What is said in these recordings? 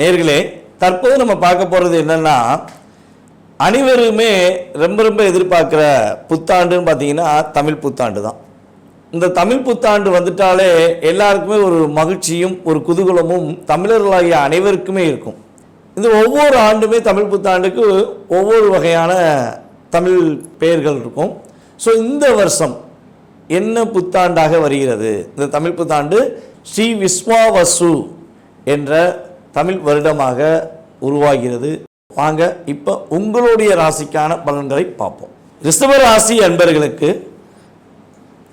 நேர்களே, தற்போது நம்ம பார்க்க போகிறது என்னென்னா, அனைவருமே ரொம்ப ரொம்ப எதிர்பார்க்குற புத்தாண்டுன்னு பார்த்தீங்கன்னா தமிழ் புத்தாண்டு தான். இந்த தமிழ் புத்தாண்டு வந்துட்டாலே எல்லாருக்குமே ஒரு மகிழ்ச்சியும் ஒரு குதூகலமும் தமிழர்களாகிய அனைவருக்குமே இருக்கும். இந்த ஒவ்வொரு ஆண்டுமே தமிழ் புத்தாண்டுக்கு ஒவ்வொரு வகையான தமிழ் பெயர்கள் இருக்கும். ஸோ இந்த வருஷம் என்ன புத்தாண்டாக வருகிறது? இந்த தமிழ் புத்தாண்டு ஸ்ரீ விஸ்வாவசு என்ற தமிழ் வருடமாக உருவாகிறது. வாங்க இப்போ உங்களுடைய ராசிக்கான பலன்களை பார்ப்போம். ரிஷப ராசி அன்பர்களுக்கு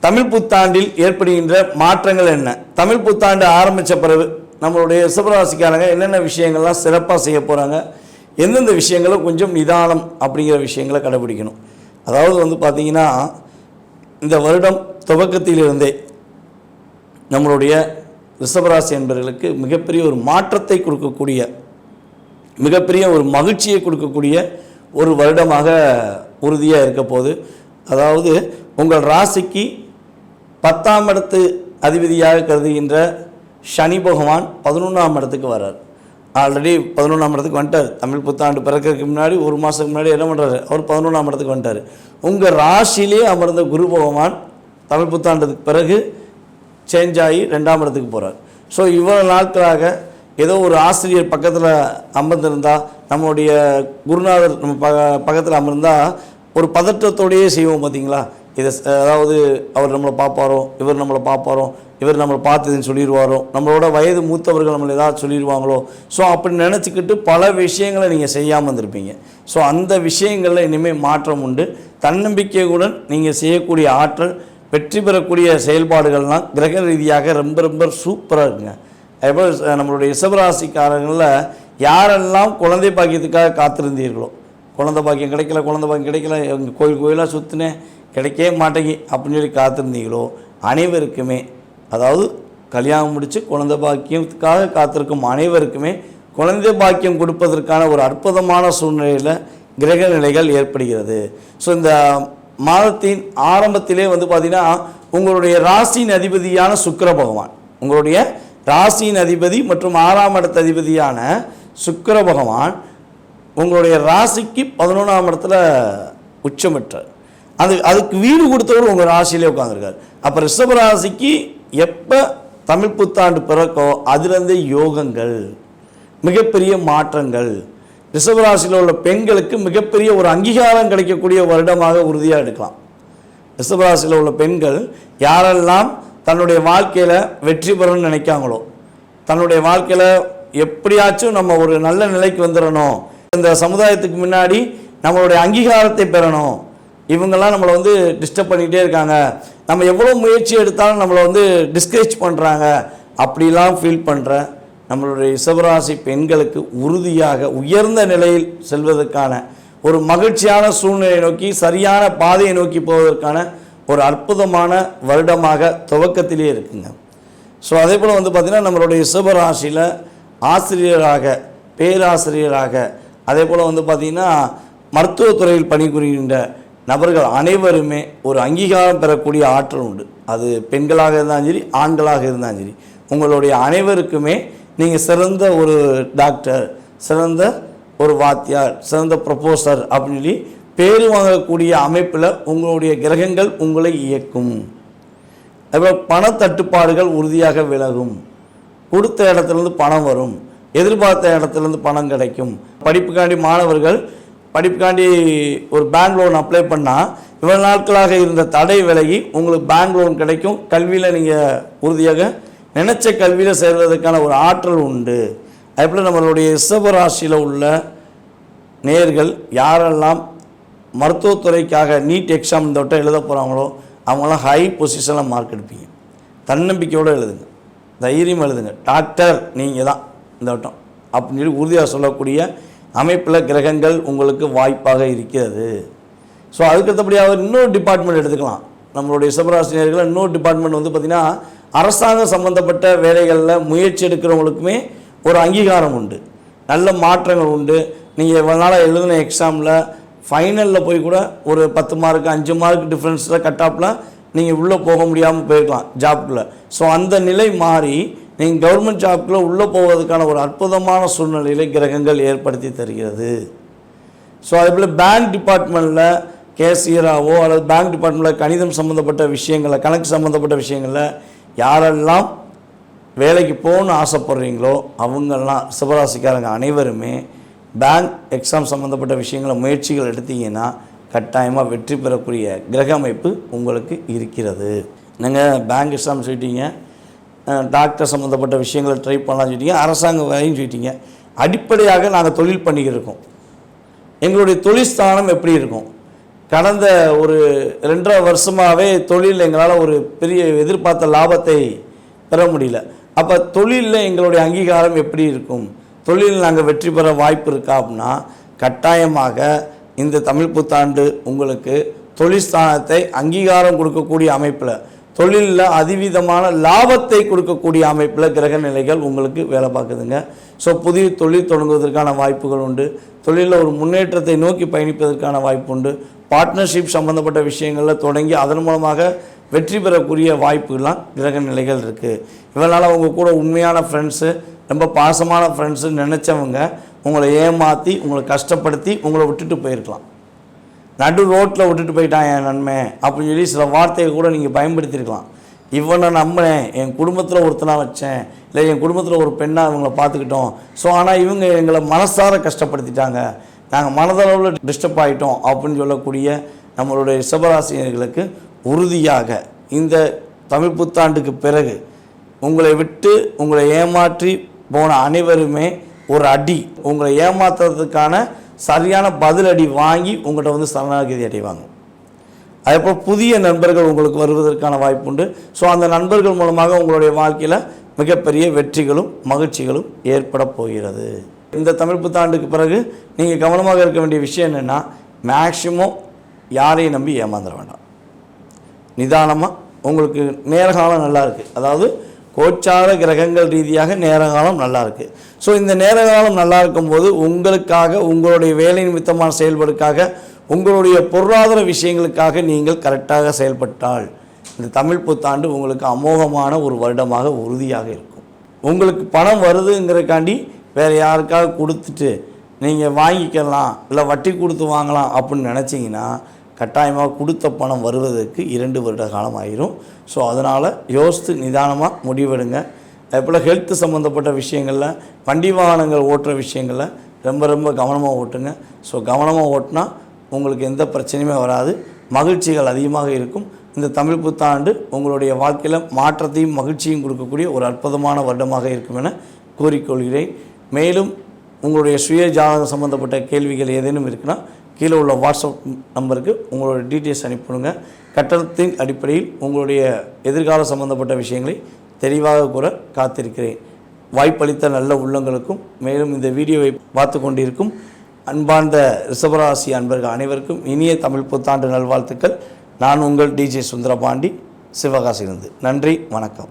தமிழ் புத்தாண்டில் ஏற்படுகின்ற மாற்றங்கள் என்ன? தமிழ் புத்தாண்டு ஆரம்பித்த பிறகு நம்மளுடைய ரிஷபராசிக்காரங்க என்னென்ன விஷயங்கள்லாம் சிறப்பாக செய்ய போகிறாங்க, எந்தெந்த விஷயங்களை கொஞ்சம் நிதானம் அப்படிங்கிற விஷயங்களை கடைபிடிக்கணும். அதாவது பார்த்திங்கன்னா, இந்த வருடம் துவக்கத்திலிருந்தே நம்மளுடைய ரிஷபராசி என்பவர்களுக்கு மிகப்பெரிய ஒரு மாற்றத்தை கொடுக்கக்கூடிய, மிகப்பெரிய ஒரு மகிழ்ச்சியை கொடுக்கக்கூடிய ஒரு வருடமாக உறுதியாக இருக்க போது. அதாவது உங்கள் ராசிக்கு 10ஆம் இடத்து அதிபதியாக கருதுகின்ற சனி பகவான் 11ஆம் இடத்துக்கு வர்றார். ஆல்ரெடி 11ஆம் இடத்துக்கு வந்துட்டார். தமிழ் புத்தாண்டு பிறக்கிறதுக்கு முன்னாடி ஒரு மாதத்துக்கு முன்னாடி என்ன பண்ணுறாரு, அவர் 11ஆம் இடத்துக்கு வந்துட்டார். உங்கள் ராசியிலே அமர்ந்த குரு பகவான் தமிழ் புத்தாண்டுக்கு பிறகு சேஞ்ச் ஆகி 2ஆம் இடத்துக்கு போகிறார். ஸோ இவ்வளோ நாட்களாக ஏதோ ஒரு ஆசிரியர் பக்கத்தில் அமர்ந்திருந்தால், நம்மளுடைய குருநாதர் நம்ம பக்கத்தில் அமர்ந்தால் ஒரு பதற்றத்தோடையே செய்வோம் பார்த்தீங்களா? இதை அதாவது அவர் நம்மளை பார்ப்பாரோ, இவர் நம்மளை பார்ப்பாரோ, இவர் நம்மளை பார்த்ததுன்னு சொல்லிடுவாரோ, நம்மளோட வயது மூத்தவர்கள் நம்மளை ஏதாவது சொல்லிடுவாங்களோ, ஸோ அப்படி நினச்சிக்கிட்டு பல விஷயங்களை நீங்கள் செய்யாமல் இருந்திருப்பீங்க. ஸோ அந்த விஷயங்களில் இனிமேல் மாற்றம் உண்டு. தன்னம்பிக்கையுடன் நீங்கள் செய்யக்கூடிய ஆற்றல், வெற்றி பெறக்கூடிய செயல்பாடுகள்லாம் கிரக ரீதியாக ரொம்ப ரொம்ப சூப்பராக இருக்குங்க. அதேபோல் நம்மளுடைய ரிஷபராசிக்காரங்களில் யாரெல்லாம் குழந்தை பாக்கியத்துக்காக காத்திருந்தீர்களோ, குழந்தை பாக்கியம் கிடைக்கல, குழந்தை பாக்கியம் கிடைக்கல, எங்கள் கோயிலாக சுற்றினேன் கிடைக்கவே மாட்டேங்கி அப்படின்னு சொல்லி காத்திருந்தீங்களோ அனைவருக்குமே, அதாவது கல்யாணம் முடித்து குழந்தை பாக்கியத்துக்காக காத்திருக்கும் அனைவருக்குமே குழந்தை பாக்கியம் கொடுப்பதற்கான ஒரு அற்புதமான சூழ்நிலையில் கிரக நிலைகள் ஏற்படுகிறது. ஸோ இந்த மாதத்தின் ஆரம்பத்திலே பார்த்திங்கன்னா, உங்களுடைய ராசியின் அதிபதியான சுக்கிர பகவான், உங்களுடைய ராசியின் அதிபதி மற்றும் 6ஆம் இடத்து அதிபதியான சுக்கிர பகவான் உங்களுடைய ராசிக்கு 11ஆம் இடத்துல உச்சமிட்டார். அதுக்கு வீடு கொடுத்தவர் உங்கள் ராசியிலே உட்காந்துருக்கார். அப்போ ரிஷபராசிக்கு எப்போ தமிழ் புத்தாண்டு பிறக்கோ அதிலிருந்தே யோகங்கள், மிகப்பெரிய மாற்றங்கள், ரிஷபராசியில் உள்ள பெண்களுக்கு மிகப்பெரிய ஒரு அங்கீகாரம் கிடைக்கக்கூடிய வருடமாக உறுதியாக எடுக்கலாம். ரிஷபராசியில் உள்ள பெண்கள் யாரெல்லாம் தன்னுடைய வாழ்க்கையில் வெற்றி பெறணும்னு நினைக்காங்களோ, தன்னுடைய வாழ்க்கையில் எப்படியாச்சும் நம்ம ஒரு நல்ல நிலைக்கு வந்துடணும், இந்த சமுதாயத்துக்கு முன்னாடி நம்மளுடைய அங்கீகாரத்தை பெறணும், இவங்கெல்லாம் நம்மளை டிஸ்டர்ப் பண்ணிகிட்டே இருக்காங்க, நம்ம எவ்வளோ முயற்சி எடுத்தாலும் நம்மளை டிஸ்கரேஜ் பண்ணுறாங்க, அப்படிலாம் ஃபீல் பண்ணுற நம்மளுடைய ரிஷபராசி பெண்களுக்கு உறுதியாக உயர்ந்த நிலையில் செல்வதற்கான ஒரு மகிழ்ச்சியான சூழ்நிலையை நோக்கி, சரியான பாதையை நோக்கி போவதற்கான ஒரு அற்புதமான வருடமாக துவக்கத்திலே இருக்குங்க. ஸோ அதே போல் பார்த்திங்கன்னா, நம்மளுடைய ரிஷபராசியில் ஆசிரியராக, பேராசிரியராக, அதே போல் பார்த்திங்கன்னா மருத்துவத்துறையில் பணிபுரிகின்ற நபர்கள் அனைவருமே ஒரு அங்கீகாரம் பெறக்கூடிய ஆற்றல் உண்டு. அது பெண்களாக இருந்தாலும் சரி, ஆண்களாக இருந்தாலும் சரி, உங்களுடைய அனைவருக்குமே நீங்கள் சிறந்த ஒரு டாக்டர், சிறந்த ஒரு வாத்தியார், சிறந்த ப்ரொஃபஸர் அப்படின்னு சொல்லி பேர் வாங்கக்கூடிய அமைப்பில் உங்களுடைய கிரகங்கள் உங்களை இயக்கும். அதுபோல் பணத்தட்டுப்பாடுகள் உறுதியாக விலகும். கொடுத்த இடத்துலேருந்து பணம் வரும், எதிர்பார்த்த இடத்துலேருந்து பணம் கிடைக்கும். படிப்புக்காண்டி மாணவர்கள் படிப்புக்காண்டி ஒரு பேங்க் லோன் அப்ளை பண்ணால் இவ்வளவு நாட்களாக இருந்த தடை விலகி உங்களுக்கு பேங்க் லோன் கிடைக்கும். கல்வியில் நீங்கள் உறுதியாக நினைச்ச கல்வியில் சேர்வதற்கான ஒரு ஆற்றல் உண்டு. அதேபோல் நம்மளுடைய ரிஷபராசியில் உள்ள நேயர்கள் யாரெல்லாம் மருத்துவத்துறைக்காக நீட் எக்ஸாம் இந்த வட்டம் எழுத போகிறாங்களோ அவங்களாம் ஹை பொசிஷனில் மார்க் எடுப்பீங்க. தன்னம்பிக்கையோடு எழுதுங்க, தைரியம் எழுதுங்க, டாக்டர் நீங்கள் தான் இந்த வட்டம் அப்படின்னு சொல்லி உறுதியாக சொல்லக்கூடிய அமைப்பில் கிரகங்கள் உங்களுக்கு வாய்ப்பாக இருக்கிறது. ஸோ அதுக்கடுத்தபடியாக இன்னொரு டிபார்ட்மெண்ட் எடுத்துக்கலாம். நம்மளுடைய ரிஷபராசினியர்கள் இன்னொரு டிபார்ட்மெண்ட் பார்த்திங்கன்னா, அரசாங்கம் சம்மந்தப்பட்ட வேலைகளில் முயற்சி எடுக்கிறவங்களுக்குமே ஒரு அங்கீகாரம் உண்டு, நல்ல மாற்றங்கள் உண்டு. நீங்கள் இவ்வளோ நாளாக எழுதின எக்ஸாமில் ஃபைனலில் போய் கூட ஒரு 10 மார்க் 5 மார்க் டிஃப்ரென்ஸில் கட் ஆஃபில் நீங்கள் உள்ளே போக முடியாமல் போயிருக்கலாம் ஜாப்குள்ளே. ஸோ அந்த நிலை மாறி நீங்கள் கவர்மெண்ட் ஜாப்குள்ளே உள்ளே போவதற்கான ஒரு அற்புதமான சூழ்நிலைகளை கிரகங்கள் ஏற்படுத்தி தருகிறது. ஸோ அதேபோல் பேங்க் டிபார்ட்மெண்ட்டில் கேஷியராகவோ அல்லது பேங்க் டிபார்ட்மெண்ட்டில் கணிதம் சம்மந்தப்பட்ட விஷயங்களில் கணக்கு சம்மந்தப்பட்ட விஷயங்களில் யாரெல்லாம் வேலைக்கு போகணுன்னு ஆசைப்படுறீங்களோ அவங்கெல்லாம் ரிஷபராசிக்காரங்க அனைவருமே பேங்க் எக்ஸாம் சம்மந்தப்பட்ட விஷயங்களை முயற்சிகள் எடுத்தீங்கன்னா கட்டாயமாக வெற்றி பெறக்கூடிய கிரக அமைப்பு உங்களுக்கு இருக்கிறது. நீங்கள் பேங்க் எக்ஸாம் சொல்லிட்டீங்க, டாக்டர் சம்மந்தப்பட்ட விஷயங்களை ட்ரை பண்ணலாம்னு சொல்லிட்டீங்க, அரசாங்க வேலையும் சொல்லிட்டீங்க. அடிப்படையாக நாங்கள் தொழில் பண்ணிக்கிட்டு இருக்கோம். எங்களுடைய தொழில் ஸ்தானம் எப்படி இருக்கும்? கடந்த ஒரு 2.5 வருஷமாகவே தொழில் எங்களால் ஒரு பெரிய எதிர்பார்த்த லாபத்தை பெற முடியல. அப்போ தொழிலில் எங்களுடைய அங்கீகாரம் எப்படி இருக்கும்? தொழிலில் நாங்கள் வெற்றி பெற வாய்ப்பு இருக்கா அப்படின்னா கட்டாயமாக இந்த தமிழ் புத்தாண்டு உங்களுக்கு தொழில் ஸ்தானத்தை அங்கீகாரம் கொடுக்கக்கூடிய அமைப்பில், தொழிலில் அதிவிதமான லாபத்தை கொடுக்கக்கூடிய அமைப்பில் கிரக நிலைகள் உங்களுக்கு வேலை பார்க்குதுங்க. ஸோ புதிய தொழில் தொடங்குவதற்கான வாய்ப்புகள் உண்டு. தொழிலில் ஒரு முன்னேற்றத்தை நோக்கி பயணிப்பதற்கான வாய்ப்பு உண்டு. பார்ட்னர்ஷிப் சம்மந்தப்பட்ட விஷயங்களில் தொடங்கி அதன் மூலமாக வெற்றி பெறக்கூடிய வாய்ப்புகள்லாம் கிரக நிலைகள் இருக்குது. இவனால் உங்கள் கூட உண்மையான ஃப்ரெண்ட்ஸு, ரொம்ப பாசமான ஃப்ரெண்ட்ஸு நினச்சவங்க உங்களை ஏமாற்றி உங்களை கஷ்டப்படுத்தி உங்களை விட்டுட்டு போயிருக்கலாம். நடு ரோட்டில் விட்டுட்டு போயிட்டான் என் நன்மை அப்படின்னு சொல்லி சில வார்த்தையை கூட நீங்கள் பயன்படுத்தியிருக்கலாம். இவனை நம்பினேன், என் குடும்பத்தில் ஒருத்தனாக வச்சேன், இல்லை என் குடும்பத்தில் ஒரு பெண்ணாக இவங்களை பார்த்துக்கிட்டோம். ஸோ ஆனால் இவங்க எங்களை மனசார கஷ்டப்படுத்திட்டாங்க, நாங்கள் மனதளவில் டிஸ்டர்ப் ஆகிட்டோம் அப்படின்னு சொல்லக்கூடிய நம்மளுடைய ரிஷபராசினியர்களுக்கு உறுதியாக இந்த தமிழ் புத்தாண்டுக்கு பிறகு உங்களை விட்டு உங்களை ஏமாற்றி போன அனைவருமே ஒரு அடி, உங்களை ஏமாற்றுறதுக்கான சரியான பதிலடி வாங்கி உங்கள்கிட்ட வந்து சரணாகதி அடைவாங்க. அதேபோல் புதிய நண்பர்கள் உங்களுக்கு வருவதற்கான வாய்ப்பு உண்டு. ஸோ அந்த நண்பர்கள் மூலமாக உங்களுடைய வாழ்க்கையில் மிகப்பெரிய வெற்றிகளும் மகிழ்ச்சிகளும் ஏற்பட போகிறது. இந்த தமிழ் புத்தாண்டுக்கு பிறகு நீங்கள் கவனமாக இருக்க வேண்டிய விஷயம் என்னென்னா, மேக்சிமம் யாரையும் நம்பி ஏமாந்துட வேண்டாம். நிதானமாக உங்களுக்கு நேரகாலம் நல்லா இருக்குது, அதாவது கோச்சார கிரகங்கள் ரீதியாக நேரகாலம் நல்லா இருக்குது. ஸோ இந்த நேரகாலம் நல்லா இருக்கும்போது உங்களுக்காக, உங்களுடைய வேலை நிமித்தமான செயல்பாடுக்காக, உங்களுடைய பொருளாதார விஷயங்களுக்காக நீங்கள் கரெக்டாக செயல்பட்டால் இந்த தமிழ் புத்தாண்டு உங்களுக்கு அமோகமான ஒரு வருடமாக உறுதியாக இருக்கும். உங்களுக்கு பணம் வருதுங்கிறக்காண்டி வேறு யாருக்காக கொடுத்துட்டு நீங்கள் வாங்கிக்கலாம், இல்லை வட்டி கொடுத்து வாங்கலாம் அப்படின்னு நினச்சிங்கன்னா கட்டாயமாக கொடுத்த பணம் வருவதற்கு 2 வருட காலம் ஆயிரும். ஸோ அதனால் யோசித்து நிதானமாக முடிவெடுங்க. அதேபோல் ஹெல்த்து சம்மந்தப்பட்ட விஷயங்களில், வண்டி வாகனங்கள் ஓட்டுற விஷயங்களில் ரொம்ப கவனமாக ஓட்டுங்க. ஸோ கவனமாக ஓட்டினா உங்களுக்கு எந்த பிரச்சனையுமே வராது, மகிழ்ச்சிகள் அதிகமாக இருக்கும். இந்த தமிழ் புத்தாண்டு உங்களுடைய வாழ்க்கையில் மாற்றத்தையும் மகிழ்ச்சியும் கொடுக்கக்கூடிய ஒரு அற்புதமான வருடமாக இருக்கும் என கூறிக்கொள்கிறேன். மேலும் உங்களுடைய சுய ஜாதகம் சம்மந்தப்பட்ட கேள்விகள் ஏதேனும் இருக்குன்னா கீழே உள்ள வாட்ஸ்அப் நம்பருக்கு உங்களுடைய டீட்டெயில்ஸ் அனுப்பிவிடுங்க. கட்டணத்தின் அடிப்படையில் உங்களுடைய எதிர்கால சம்பந்தப்பட்ட விஷயங்களை தெளிவாக கூற காத்திருக்கிறேன். வாய்ப்பளித்த நல்ல உள்ளங்களுக்கும், மேலும் இந்த வீடியோவை பார்த்து கொண்டிருக்கும் அன்பார்ந்த ரிஷபராசி அன்பர்கள் அனைவருக்கும் இனிய தமிழ் புத்தாண்டு நல்வாழ்த்துக்கள். நான் உங்கள் டிஜே சுந்தரபாண்டி, சிவகாசியிலிருந்து. நன்றி, வணக்கம்.